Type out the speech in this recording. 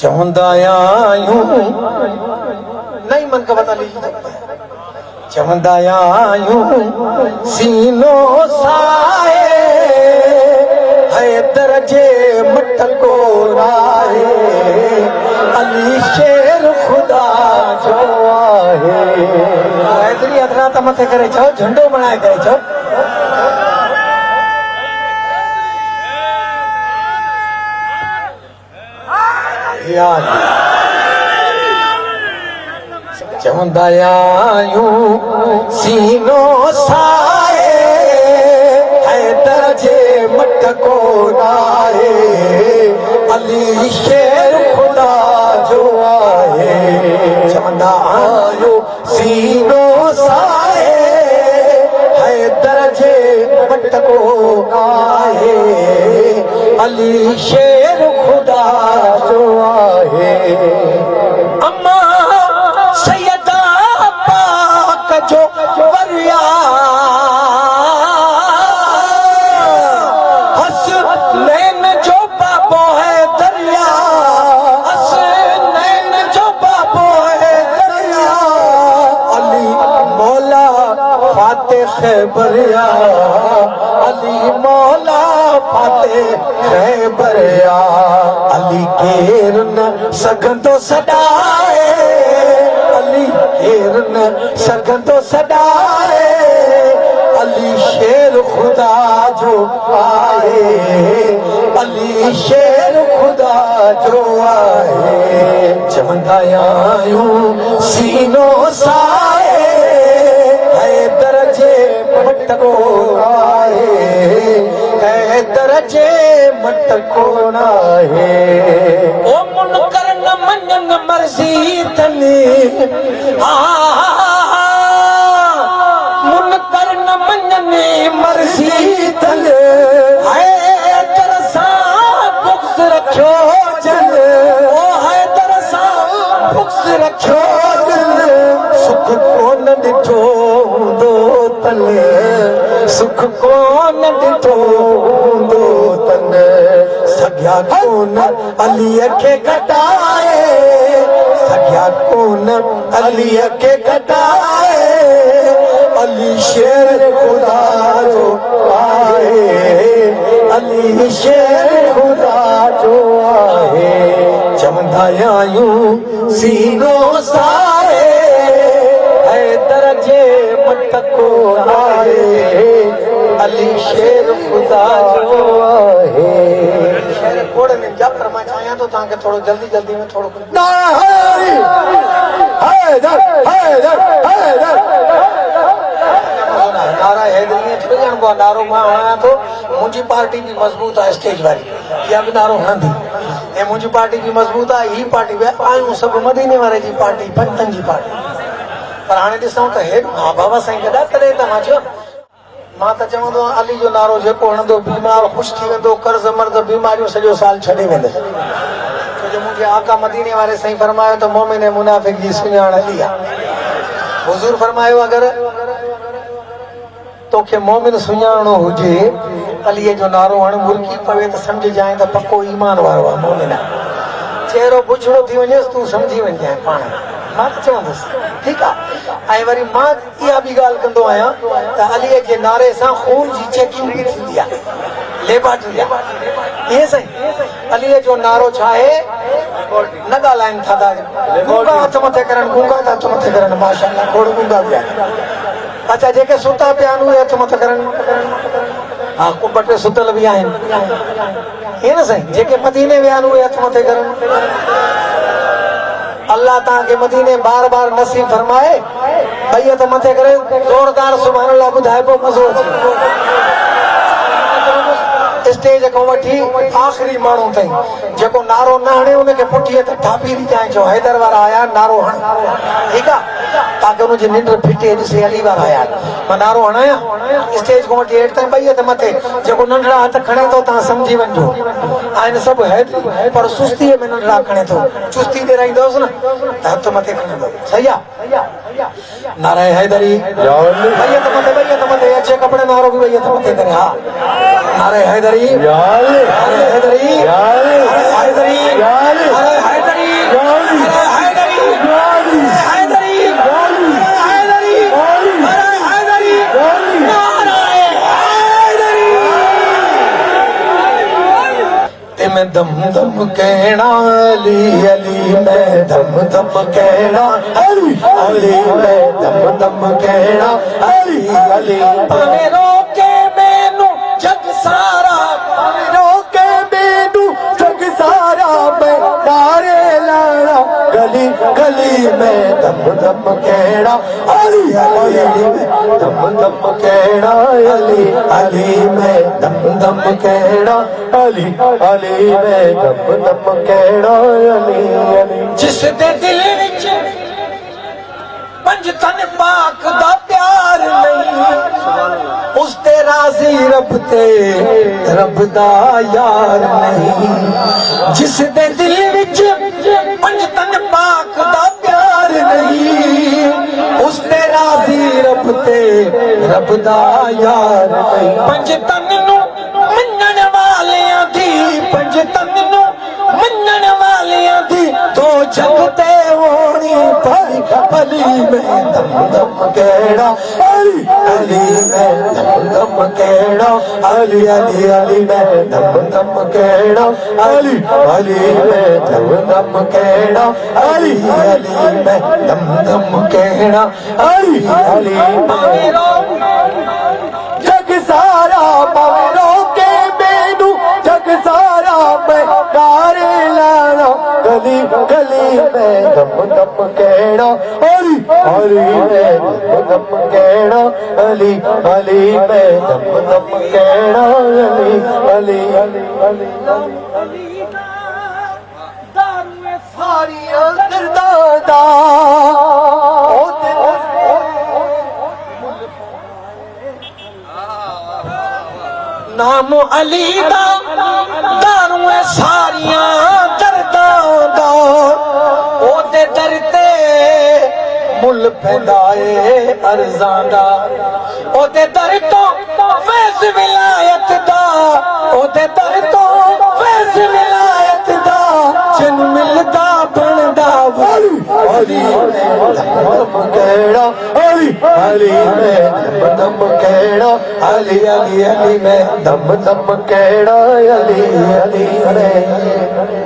चवंदा आहियूं नहीं मन का बता लीजिए चवंदा आहियूं सीनो साए हैदर जे मटको राहे अली शेर खुदा जो आहे हैदरी अदरा त मथे करे चओ झंडो बनाए करे चओ याद चवंदा आहियूं सीनो साए हैदर जे मटको राहे अली शेर खुदा जो आहे चवंदा आहियूं सीनो साए हैदर जे मटको राहे अली शेर खुदा जो आहे अम्मा सैयदा पाक जो वरिया हसनैन जो बाबो है दरिया हसनैन जो बाबो है दरिया अली मौला फातिह खैबरिया अली मौला फातिह खैबरिया अली केर न सघंदो सॾाए अली केर न सघंदो सॾाए अली शेर खुदा जो आहे अली शेर खुदा जो आहे चवंदा आहियूं सीनो साए हैदर जे मटको आहे हैदर जे मटको आहे ओ मुनकर न मञन मर्ज़ी तने मुनकर न मञन मर्ज़ी तने हैदर सां बुक्स रखियो जन ओ हैदर सां बुक्स रखियो जन सुख कोन ॾिठो हूंदो तने सुख कोन ॾिठो हूंदो तने सॻिया कोन अलीअ खे घटाए सॻिया कोन अलीअ खे घटाए अली शेर खुदा जो आहे अली शेर खुदा जो आहे चवंदा आहियूं सीनो साए हैदर जे मटको आहे अली शेर खुदा जो आहे शेर कोड़े में जब फरमाए चाहिए तो ताके थोड़ो जल्दी जल्दी में थोड़ो नारा हैदरी थोड़ी को नारो मां हणा तो मुंहिंजी पार्टी भी मजबूत है स्टेज वाली या भी नारो हणंदी ए मुंहिंजी पार्टी भी मजबूत है ही पार्टी वे आयूं सब मदीने वाले जी पार्टी पंतन जी पार्टी पर हाणे ॾिसूं त हे हा बाबा साईं गॾा तॾहिं त मां चयो मां त चवंदो अली जो नारो जेको हणंदो बीमार ख़ुशि थी वेंदो कर्ज़ मर्ज़ बीमारियूं सॼो साल छॾे वेंदे छो जो मुंहिंजे आका मदीने वारे साईं फरमायो त मोमिन मुनाफ़िक जी सुञाण अली आहे हुज़ूर फरमायो अगरि तोखे मोमिन सुञाणो हुजे अलीअ जो नारो हण मुर्की पवे त सम्झ जाए त पको ईमान वारो आहे मोमिन आहे चेहरो बुछड़ो थी वञेसि तूं सम्झी वञजांइ पाण मां त चवंदुसि ठीकु आहे ऐं वरी मां इहा बि ॻाल्हि कंदो आहियां त अलीअ जे नारे सां खून जी चेकिंग बि थींदी आहे लेबॉर्टरी आहे ईअं साईं अलीअ जो नारो छा आहे न ॻाल्हाइनि था गूंगा हथ मथे करनि गूंगा था हथ मथे करनि माशाअल्लाह खोड़ गूंगा बि आहिनि अच्छा जेके सुता पिया आहिनि उहे हथ मथे करनि हा को ॿ टे सुतल बि आहिनि ईअं न साईं जेके मदीने विया आहिनि उहे हथ मथे करनि अल्लाह तव्हांखे मदीने बार बार नसीब फरमाए भई हथ मथे करे ज़ोरदार सुभाणे अल्लाह ॿुधाए पोइ मज़ो अचे स्टेज खां वठी आख़िरी माण्हू ताईं जेको नारो न हणे उनखे पुठीअ ते थापी ॾी जाए चओ हैदर वारा आया नारो हण ठीकु आहे ताकि उनजी निंड फिटे ॾिसे अली वारा आया मां नारो हणायां स्टेज खां वठी हेठि ताईं ॿई हथ मथे जेको नंढड़ा हथ खणे थो तव्हां सम्झी वञिजो आहिनि सभु हैदरी पर सुस्तीअ में नंढड़ा खणे थो चुस्ती ॾेराईंदोसि न त हथ मथे खणंदो सही आहे नारे हैदरी ॿई हथ मथे अच्छे कपिड़े नारो बि ॿई हथ मथे करे हा नारे हैदरी हैदरी हैदरी हैदरी मैं दम दम कहना अली अली मैं दम दम कहना अली अली मैं दम दम कहना अली अली भावे रोके मैनू जग सारा भावे रोके मैनू जग सारा मैं नारे लाना गली गली में दम दम कहना अली अली में दम दम कहना अली अली में दम दम कहना अली अली में दम दम कहना अली अली जिस दे दिल विच पंज तन पाक दा प्यार नहीं उस ते राजी रब दा यार नहीं जिस दे दिल विच पंज तन पाक दा प्यार नहीं उस ते राजी रब दा यार नहीं पंज तन नू मन्नण वालियां दी पंज तन नू मन्नण वालियां दी दो जगते होनी भाई अली में दम दम कहना अली अली में दम दम कहना अली अली अली में दम दम कहना अली अली में दम दम कहना अली अली में दम दम कहना अली अली जग सारा पावे रोके मैनू जग सारा मैं नारे लाना गली गली में दम दम कहना अली अली में दम दम कहना अली अली में दम दम कहना अली अली अली अली सारियां दर्दां नाम अली दा दारू सारियां दर्दां दा ओदे दर ते मुल पैंदा ए अर्जां दा ओदे दर तो फैज़ विलायत दा ओदे दर तो फैज़ विलायत दा जिन मिलदा बनदा अली अली दम कहना अली अली में दम कहना अली अली अली में दम दम कहना अली अली